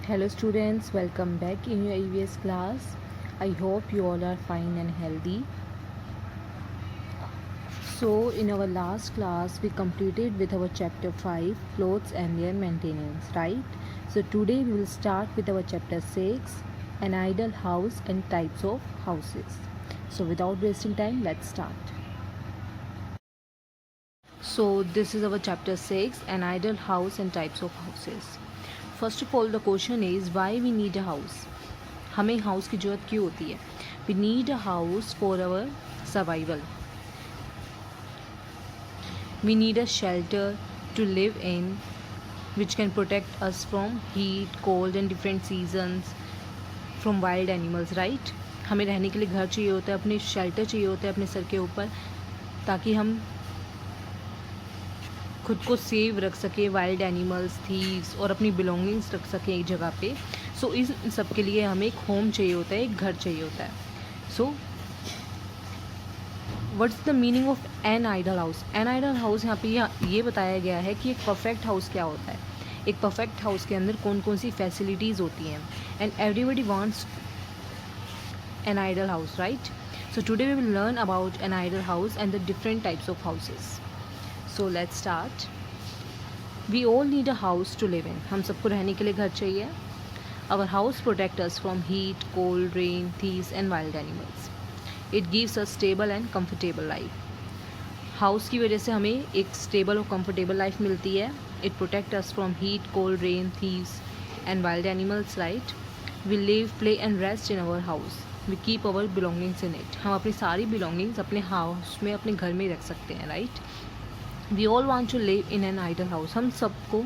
Hello students, welcome back in your EVS class. I hope you all are fine and healthy. So in our last class we completed with our chapter 5 clothes and their maintenance, right? So today we will start with our chapter 6 an ideal house and types of houses. So without wasting time, let's start. So this is our chapter 6 an ideal house and types of houses. First of all, the question is why we need a house. हमें house की ज़रूरत क्यों होती है? We need a house for our survival. We need a shelter to live in which can protect us from heat, cold and different seasons, from wild animals, right? हमें रहने के लिए घर चाहिए होता है, अपने शेल्टर चाहिए होता है अपने सर के ऊपर, ताकि हम खुद को सेव रख सके वाइल्ड एनिमल्स, थीव्स और अपनी बिलोंगिंग्स रख सके एक जगह पे. सो इस सब के लिए हमें एक होम चाहिए होता है, एक घर चाहिए होता है. So what's the meaning of an ideal house? An ideal house यहाँ पे ये बताया गया है कि एक परफेक्ट हाउस क्या होता है. एक परफेक्ट हाउस के अंदर कौन कौन सी फैसिलिटीज़ होती हैं. And everybody wants an ideal house, right? So today we will learn about an ideal house and the different types of houses. So let's start. We all need a house to live in. हम सबको रहने के लिए घर चाहिए. Our house protects us from heat, cold, rain, thieves and wild animals. It gives us stable and comfortable life. House की वजह से हमें एक स्टेबल और कंफर्टेबल लाइफ मिलती है. It protects us from heat, cold, rain, thieves and wild animals, right? We live, play and rest in our house. We keep our belongings in it. हम अपनी सारी belongings अपने हाउस में, अपने घर में रख सकते हैं, right? We all want to live in an ideal house. हम सबको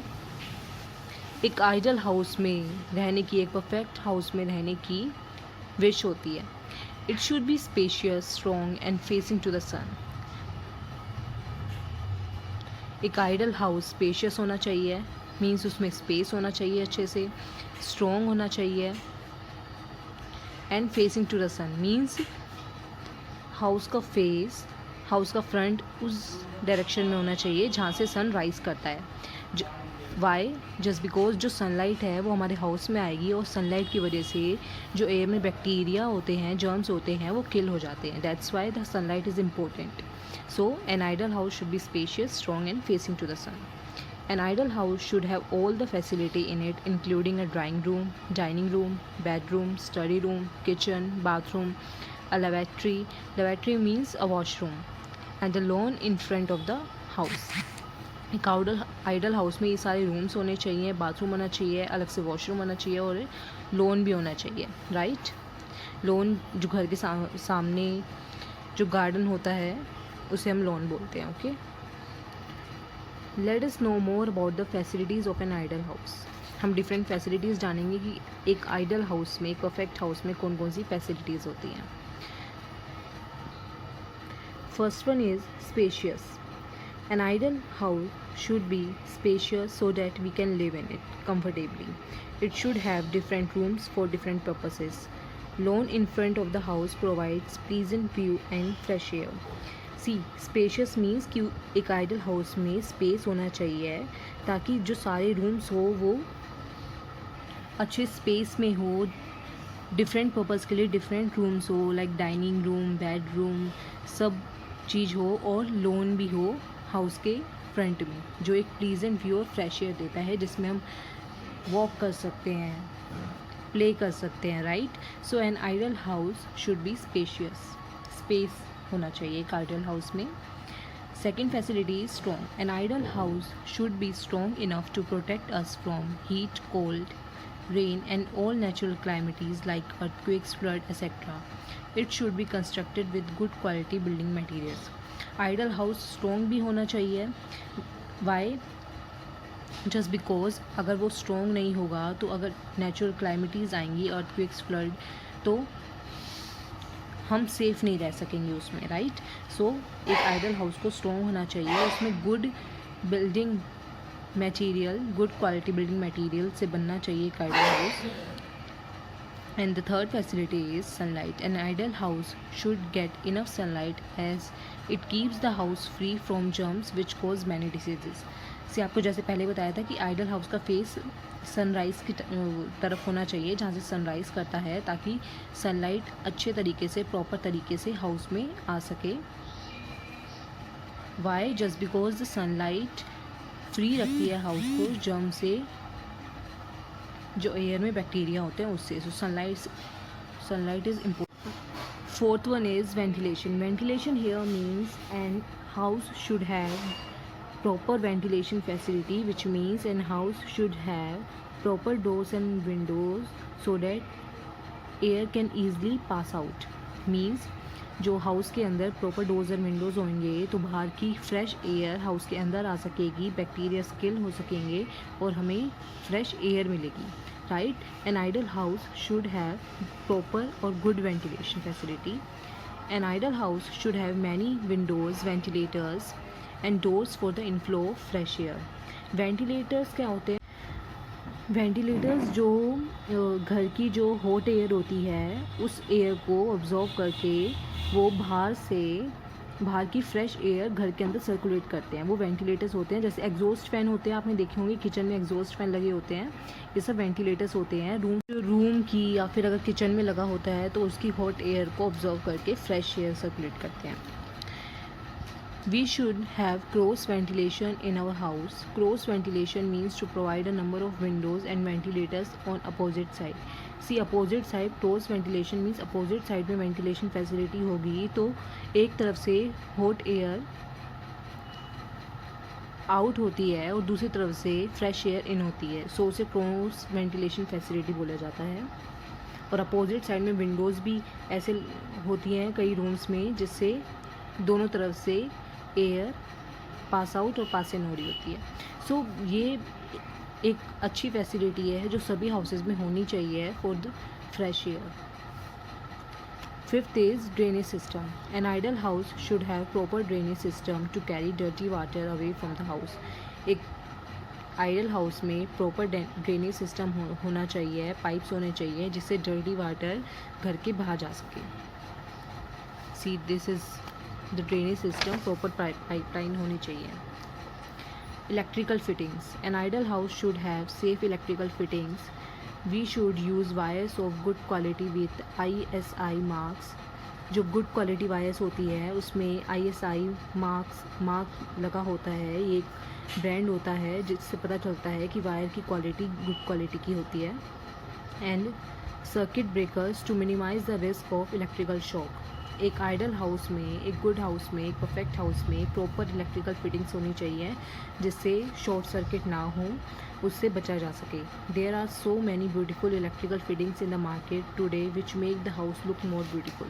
एक आइडल हाउस में रहने की, एक परफेक्ट हाउस में रहने की विश होती है. It should be spacious, strong and facing to the sun. एक आइडल हाउस स्पेशियस होना चाहिए, मीन्स उसमें स्पेस होना चाहिए अच्छे से, स्ट्रॉन्ग होना चाहिए and facing to the sun means house का फेस, हाउस का फ्रंट उस डायरेक्शन में होना चाहिए जहाँ से सन राइज करता है. वाई? जस्ट बिकॉज जो सनलाइट है वो हमारे हाउस में आएगी और सनलाइट की वजह से जो एयर में बैक्टीरिया होते हैं, जर्म्स होते हैं, वो किल हो जाते हैं. That's why the sunlight is important. So an ideal house should be spacious, strong and facing to the sun. An ideal house should have all the facility in it, including a drawing room, dining room, bedroom, study room, kitchen, bathroom, a lavatory. Lavatory means a washroom. And the lawn in front of the house. एक ideal house में ये सारे rooms होने चाहिए, bathroom होना चाहिए, अलग से वॉशरूम होना चाहिए और लॉन भी होना चाहिए, राइट? लॉन जो घर के सामने जो गार्डन होता है उसे हम लॉन बोलते हैं. Okay, let us know more about the facilities of an ideal house. हम डिफरेंट फैसिलिटीज़ जानेंगे कि एक आइडल हाउस में, एक परफेक्ट हाउस में कौन कौन सी फैसिलिटीज़ होती हैं. First one is spacious. An ideal house should be spacious so that we can live in it comfortably. It should have different rooms for different purposes. Lawn in front of the house provides pleasant view and fresh air. See, spacious means कि एक ideal house में space होना चाहिए ताकि जो सारे rooms हो वो अच्छे space में हो, डिफरेंट पर्पज़ के लिए डिफरेंट रूम्स हो, लाइक डाइनिंग रूम, बेडरूम, सब चीज़ हो और लॉन भी हो हाउस के फ्रंट में, जो एक प्लीजेंट व्यू और फ्रेश एयर देता है, जिसमें हम वॉक कर सकते हैं, प्ले कर सकते हैं, right? So an ideal house should be spacious. Space होना चाहिए एक आइडल हाउस में. Second facility is strong. An ideal house should be strong enough to protect us from heat, cold, rain and all natural calamities like earthquakes, flood, etc. It should be constructed with good quality building materials. Idle house strong भी होना चाहिए. Why? Just because अगर वो strong नहीं होगा तो अगर natural calamities आएंगी, earthquakes, flood, तो हम सेफ नहीं रह सकेंगे उसमें, राइट? सो एक आइडल हाउस को स्ट्रॉन्ग होना चाहिए, उसमें good building material, good quality building material से बनना चाहिए एक ideal house. And the third facility is sunlight. An ideal house should get enough sunlight as it keeps the house free from germs which cause many diseases. से आपको जैसे पहले बताया था कि आइडल हाउस का फेस सनराइज़ की तरफ होना चाहिए, जहाँ से सनराइज़ करता है, ताकि सनलाइट अच्छे तरीके से प्रॉपर तरीके से हाउस में आ सके। Why? Just because the sunlight free रखती है हाउस को जर्म से, जो एयर में बैक्टीरिया होते हैं उससे। So sunlight is important. Fourth one is ventilation. Ventilation here means an house should have proper ventilation facility, which means an house should have proper doors and windows so that air can easily pass out. means जो house के अंदर proper doors और Windows होंगे तो बाहर की fresh air house के अंदर आ सकेगी, बैक्टीरिया किल हो सकेंगे और हमें फ्रेश एयर मिलेगी, right. An ideal house should have proper और good ventilation facility. An ideal house should have many windows, ventilators and doors for the inflow of fresh air. Ventilators क्या होते हैं? Ventilators जो घर की जो हॉट एयर होती है उस एयर को ऑब्जॉर्व करके वो बाहर की फ्रेश एयर घर के अंदर सर्कुलेट करते हैं, वो वेंटिलेटर्स होते हैं। जैसे एग्जॉस्ट फैन होते हैं, आपने देखे होंगे किचन में एग्जॉस्ट फैन लगे होते हैं, ये सब वेंटिलेटर्स होते हैं। रूम की या फिर अगर किचन में लगा होता है तो उसकी हॉट एयर को ऑब्जॉर्व करके फ्रेश एयर सर्कुलेट करते हैं। We should have cross ventilation in our house. Cross ventilation means to provide a number of windows and ventilators on opposite side. See, opposite side cross ventilation means opposite side में ventilation facility होगी तो एक तरफ से hot air out होती है और दूसरी तरफ से फ्रेश एयर इन होती है, सो उसे क्रॉस वेंटिलेशन फैसिलिटी बोला जाता है। और अपोजिट साइड में विंडोज़ भी ऐसे होती हैं कई रूम्स में जिससे दोनों तरफ से एयर पास आउट और पास इन हो रही होती है। सो ये एक अच्छी फैसिलिटी है जो सभी हाउसेज में होनी चाहिए for the fresh air. Fifth is drainage system. An ideal house should have proper drainage system to carry dirty water away from the house. एक आइडल हाउस में प्रॉपर ड्रेनेज सिस्टम होना चाहिए, पाइप्स होने चाहिए जिससे डर्टी वाटर घर के बाहर जा सके। See, this is the drainage system, proper pipeline होनी चाहिए। Electrical fittings. An ideal house should have safe electrical fittings. We should use wires of good quality with ISI marks. जो गुड क्वालिटी वायर्स होती है उसमें ISI mark लगा होता है, ये एक ब्रांड होता है जिससे पता चलता है कि वायर की क्वालिटी गुड क्वालिटी की होती है। And circuit breakers to minimise the risk of electrical shock. एक आइडल हाउस में, एक गुड हाउस में, एक परफेक्ट हाउस में प्रॉपर इलेक्ट्रिकल फिटिंग्स होनी चाहिए जिससे शॉर्ट सर्किट ना हो, उससे बचा जा सके। There are so many beautiful electrical fittings in the market today which make the house look more beautiful.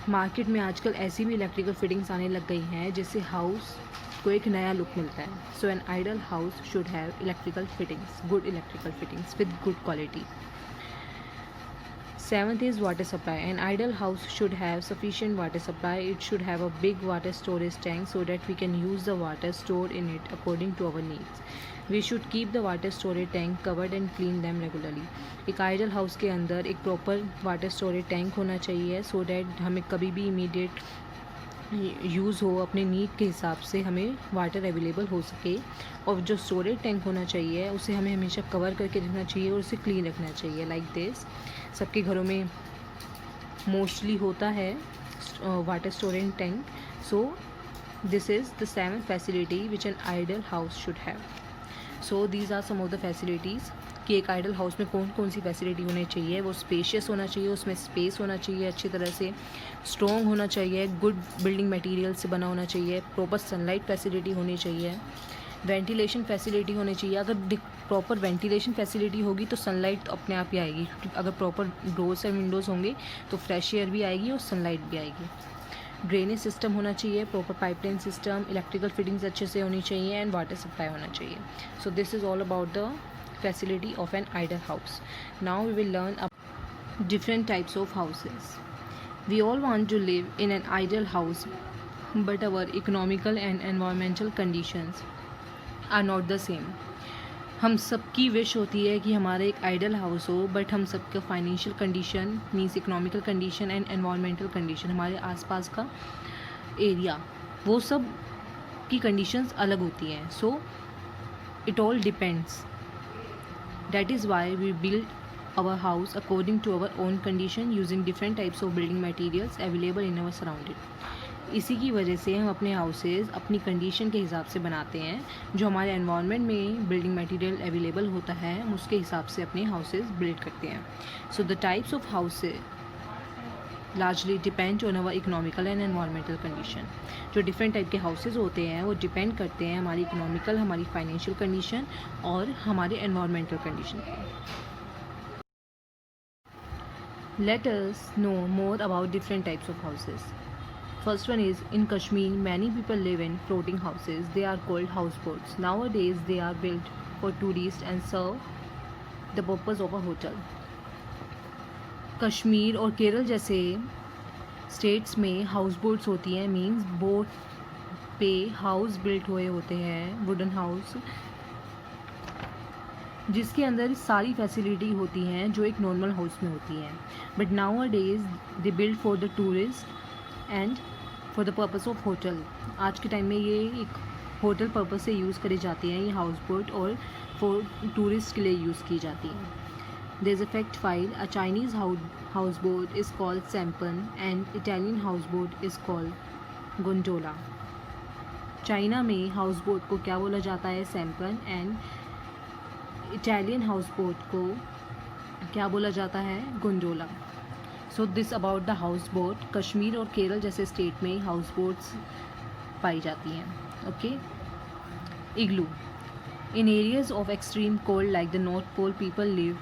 Market में आजकल ऐसी भी इलेक्ट्रिकल फिटिंग्स आने लग गई हैं जिससे हाउस को एक नया लुक मिलता है। So an ideal house should have electrical fittings, good electrical fittings with good quality. Seventh is water supply. An ideal house should have sufficient water supply. It should have a big water storage tank so that we can use the water stored in it according to our needs. We should keep the water storage tank covered and clean them regularly. एक ideal house के अंदर एक proper water storage tank होना चाहिए so that हमें कभी भी immediate use हो, अपने नीड के हिसाब से हमें वाटर अवेलेबल हो सके। और जो स्टोरेज टैंक होना चाहिए उसे हमें हमेशा कवर करके रखना चाहिए और उसे क्लीन रखना चाहिए। लाइक दिस सबके घरों में मोस्टली होता है water storage tank. So this is the seventh facility which an ideal house should have. So these are some of the facilities कि एक आइडल हाउस में कौन कौन सी फैसिलिटी होनी चाहिए। वो स्पेशियस होना चाहिए, उसमें स्पेस होना चाहिए अच्छी तरह से, स्ट्रॉन्ग होना चाहिए, गुड बिल्डिंग मटेरियल से बना होना चाहिए, प्रॉपर सनलाइट फैसिलिटी होनी चाहिए, वेंटिलेशन फैसिलिटी होनी चाहिए। अगर प्रॉपर वेंटिलेशन फैसिलिटी होगी तो सनलाइट तो अपने आप ही आएगी, क्योंकि अगर प्रॉपर डोर्स और विंडोज़ होंगे तो फ्रेश एयर भी आएगी और सनलाइट भी आएगी। ड्रेनेज सिस्टम होना चाहिए, proper pipeline system, electrical fittings अच्छे से होनी चाहिए एंड वाटर सप्लाई होना चाहिए। सो this is all about the facility of an idle house. Now we will learn about different types of houses. We all want to live in an idle house, but our economical and environmental conditions are not the same. हम सबकी wish होती है कि हमारा एक ideal house हो, but हम सबका financial condition means economical condition and environmental condition, हमारे आसपास का एरिया, वो सब सबकी कंडीशंस अलग होती हैं. So it all depends. That is why we build our house according to our own condition using different types of building materials available in our surrounding. इसी की वजह से हम अपने हाउसेज़ अपनी कंडीशन के हिसाब से बनाते हैं. जो हमारे एनवायरनमेंट में बिल्डिंग मटेरियल अवेलेबल होता है हम उसके हिसाब से अपने हाउसेज़ बिल्ड करते हैं. So the types of houses largely depend on our economical and environmental condition. जो डिफरेंट टाइप के हाउसेज होते हैं वो डिपेंड करते हैं हमारी इकोनॉमिकल, हमारी फाइनेंशियल कंडीशन और हमारे एनवायरमेंटल कंडीशन पर. Late us know more about different types of houses. First one is in Kashmir, many people live in floating houses. They are called houseboats. Nowadays, they are built for tourists and serve the purpose of a hotel. Kashmir और केरल जैसे states में house boats होती हैं. Means boat पे house built हुए होते हैं, wooden house, जिसके अंदर सारी फैसिलिटी होती हैं जो एक नॉर्मल हाउस में होती हैं. But now a days they build for the tourist and for the purpose of hotel. आज के टाइम में ये एक होटल पर्पस से यूज़ करी जाती हैं ये हाउस बोट, और फॉर टूरिस्ट के लिए यूज़ की जाती हैं. There is a fact file. A Chinese house boat is called sampan and Italian house boat is called gondola. China में हाउस बोट को क्या बोला जाता है? Sampan. And Italian house boat को क्या बोला जाता है? Gondola. So this about the house boat. Kashmir और केरल जैसे स्टेट में हाउस बोट्स पाई जाती हैं. Okay. Igloo. In areas of extreme cold like the North Pole people live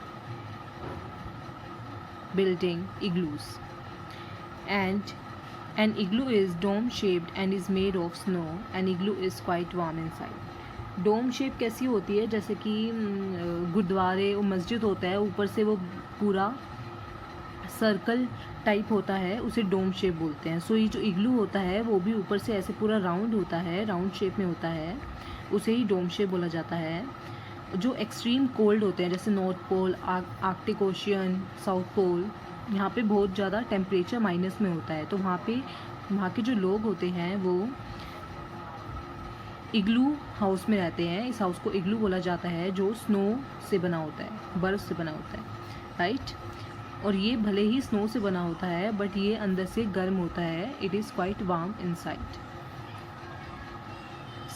building igloos, and an igloo is dome shaped and is made of snow. An igloo is quite warm inside. Dome shape कैसी होती है? जैसे कि गुरुद्वारे और मस्जिद होता है, ऊपर से वो पूरा सर्कल टाइप होता है, उसे डोम शेप बोलते हैं. सो ये जो इग्लू होता है वो भी ऊपर से ऐसे पूरा राउंड होता है, राउंड शेप में होता है, उसे ही डोम शेप बोला जाता है. जो एक्सट्रीम कोल्ड होते हैं जैसे North Pole, Arctic Ocean, South Pole, यहाँ पे बहुत ज़्यादा टेम्परेचर माइनस में होता है. तो वहाँ के जो लोग होते हैं वो इग्लू हाउस में रहते हैं. इस हाउस को इग्लू बोला जाता है जो स्नो से बना होता है, बर्फ़ से बना होता है. राइट. और ये भले ही स्नो से बना होता है बट ये अंदर से गर्म होता है. It is quite warm inside.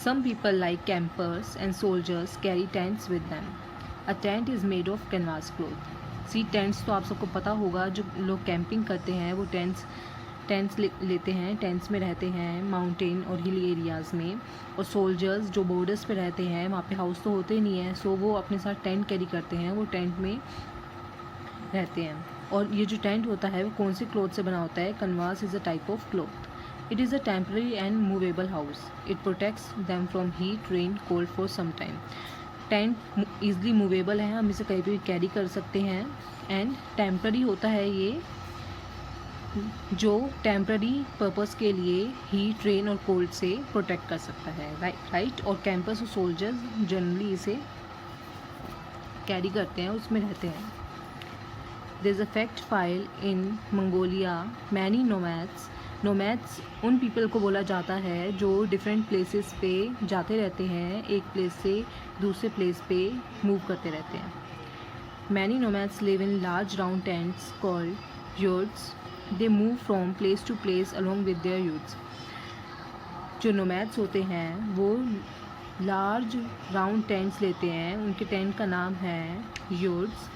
Some people like campers and soldiers carry tents with them. A tent is made of canvas cloth. See tents तो आप सबको पता होगा. जो लोग कैंपिंग करते हैं वो टेंट्स लेते हैं, टेंट्स में रहते हैं माउंटेन और हिल एरियाज़ में. और सोल्जर्स जो बॉर्डर्स पे रहते हैं वहाँ पे हाउस तो होते नहीं हैं, सो वो अपने साथ टेंट कैरी करते हैं, वो टेंट में रहते हैं. और ये जो टेंट होता है वो कौन से क्लॉथ से बना होता है? Canvas is a type of cloth. It is a temporary and movable house. It protects them from heat, rain, cold for some time. Tent easily movable है, हम इसे कहीं भी कैरी कर सकते हैं. एंड टेम्पररी होता है ये, जो टेम्पररी पर्पस के लिए हीट, रेन और कोल्ड से प्रोटेक्ट कर सकता है. राइट. और कैंपर्स और सोल्जर्स जनरली इसे कैरी करते हैं, उसमें रहते हैं. There is a fact file in Mongolia. Many nomads उन पीपल को बोला जाता है जो डिफरेंट प्लेसेस पे जाते रहते हैं, एक प्लेस से दूसरे प्लेस पे मूव करते रहते हैं. Many nomads live in large round tents called yurts. They move from place to place along with their yurts. जो नोमैड्स होते हैं वो लार्ज राउंड टेंट्स लेते हैं, उनके टेंट का नाम है यूट्स,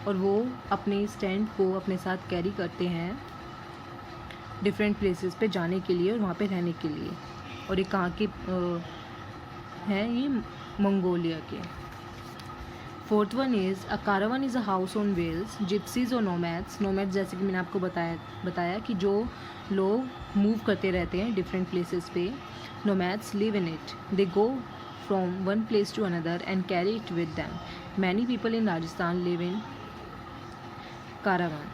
और वो अपने इस टेंट को अपने साथ कैरी करते हैं डिफरेंट प्लेसेस पे जाने के लिए और वहाँ पे रहने के लिए. और ये कहाँ के हैं? ये मंगोलिया के. Fourth one is a caravan is a house on wheels. Gypsies और नोमैड्स जैसे कि मैंने आपको बताया कि जो लोग मूव करते रहते हैं डिफरेंट प्लेसेस पे. Nomads live in it. They go from one place to another and carry it with them. Many people in Rajasthan live in caravan.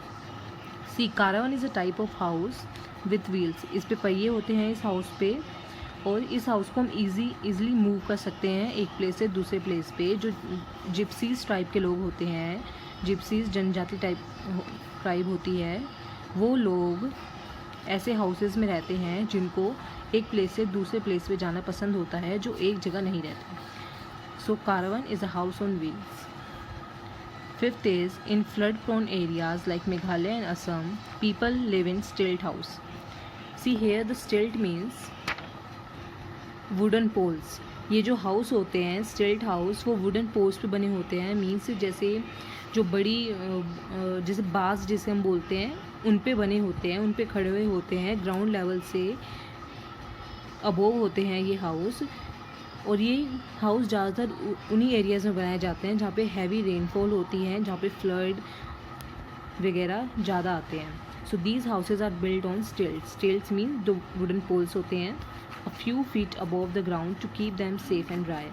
See caravan is a type of house with wheels. इस पे पहिए होते हैं इस house पे, और इस house को हम ईज़िली मूव कर सकते हैं एक प्लेस से दूसरे प्लेस पे. जो जिप्सीज टाइप के लोग होते हैं, जिप्सीज जनजाति टाइप ट्राइब होती है, वो लोग ऐसे हाउसेस में रहते हैं जिनको एक प्लेस से दूसरे प्लेस पे जाना पसंद होता है, जो एक जगह नहीं रहता। So caravan is a house on wheels. Fifth is in flood prone areas like Meghalaya and Assam people live in stilt house. See here the stilt means wooden poles. ये जो हाउस होते हैं स्टिल्ट हाउस, वो वुडन पोल्स पे बने होते हैं। मीन्स जैसे जो बड़ी जैसे बास जिसे हम बोलते हैं, उन पे बने होते हैं, उन पे खड़े हुए होते हैं, ग्राउंड लेवल से अबोव होते हैं ये हाउस। और ये हाउस ज़्यादातर उन्हीं एरियाज़ में बनाए जाते हैं जहाँ पे हैवी रेनफॉल होती है, जहाँ पे फ्लड वगैरह ज़्यादा आते हैं। So these houses are build on stilts. Stilts mean दो वुडन पोल्स होते हैं a few feet above the ground to keep them safe and dry.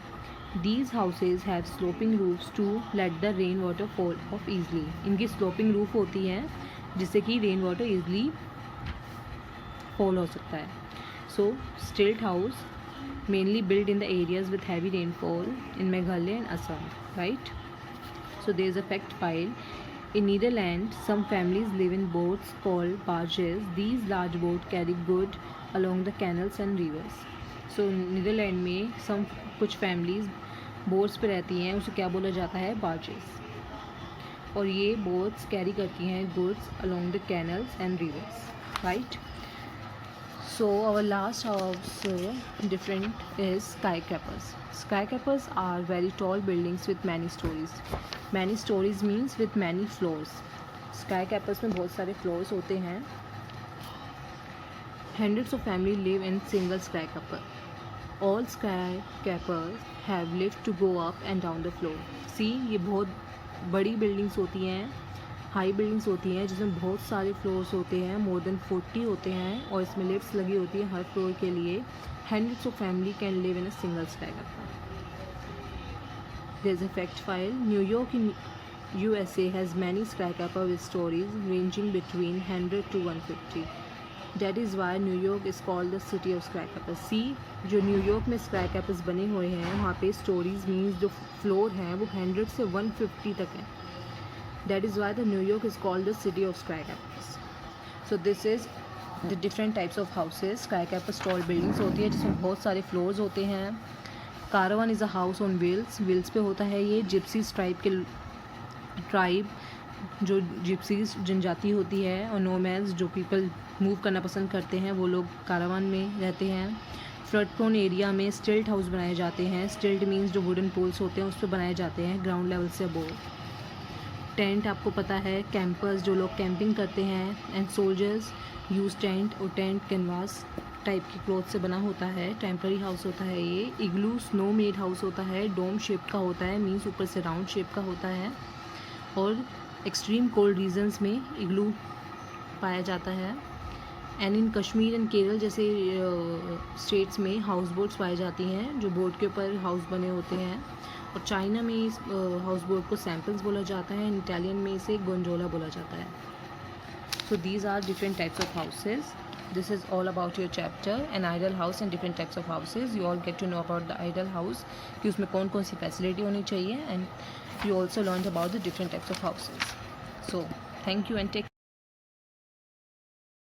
These houses have sloping roofs to let the rainwater fall off easily. इनकी sloping roof होती है जिससे कि rain water easily fall हो सकता है. So stilt house mainly built in the areas with heavy rainfall in Meghalaya and Assam, right? So there is a fact file. In Netherlands, some families live in boats called barges. These large boats carry goods along the canals and rivers. So Netherlands में कुछ families boats पे रहती हैं, उसे क्या बोला जाता है, barges. और ये बोट्स कैरी करती हैं goods along the canals and rivers, right? So our last house different is skyscrapers. Skyscrapers are very tall buildings with many stories. Many stories means with many floors. Skyscrapers में बहुत सारे floors होते हैं. Hundreds of families live in single skyscraper. All skyscrapers have lift to go up and down the floor. See, ये बहुत बड़ी buildings होती हैं, हाई बिल्डिंग्स होती हैं जिसमें बहुत सारे फ्लोर्स होते हैं, मोर देन 40 होते हैं, और इसमें लिफ्ट्स लगी होती हैं हर फ्लोर के लिए. Hundreds of family can live in a single skyscraper. There is a fact file. New York in USA has many skyscrapers with stories ranging between 100 to 150. That is why New York is called the city of skyscrapers. See, जो New York में skyscrapers बने हुए हैं वहाँ पे stories means जो floor हैं वो 100 से 150 तक हैं. That is why the New York is called the city of skyscrapers. So this is the different types of houses. Skyscrapers tall buildings होती है जिसमें बहुत सारे floors होते हैं. Caravan is a house on wheels. Wheels पे होता है ये. Gypsies ट्राइब जो जिप्सीज जनजाति होती है, और नोमैड्स जो पीपल मूव करना पसंद करते हैं, वो लोग कारावान में रहते हैं. फ्लड प्रोन एरिया में स्टिल्ट हाउस बनाए जाते हैं. स्टिल्ट मीन्स जो वुडन पोल्स होते हैं उस पर बनाए जाते हैं ग्राउंड लेवल से अबोव. टेंट आपको पता है, कैंपर्स जो लोग कैंपिंग करते हैं, एंड सोल्जर्स यूज टेंट. और टेंट कैनवास टाइप की क्लॉथ से बना होता है. टेम्पररी हाउस होता है ये. इग्लू स्नो मेड हाउस होता है, डोम शेप का होता है, मीन्स ऊपर से राउंड शेप का होता है. और एक्सट्रीम कोल्ड रीजन्स में इग्लू पाया जाता है. And in Kashmir and Kerala जैसे स्टेट्स में हाउस बोट्स पाई जाती हैं जो बोट के ऊपर हाउस बने होते हैं. और चाइना में इस हाउस बोट को सैम्पल्स बोला जाता है, एंड इटालियन में इसे गोंजोला बोला जाता है. So these are different types of houses. This is all about your chapter an ideal house and different types of houses. You all get to know about the ideal house कि उसमें कौन कौन सी फैसिलिटी होनी चाहिए, and you also learned about the different types of houses. So thank you and take care.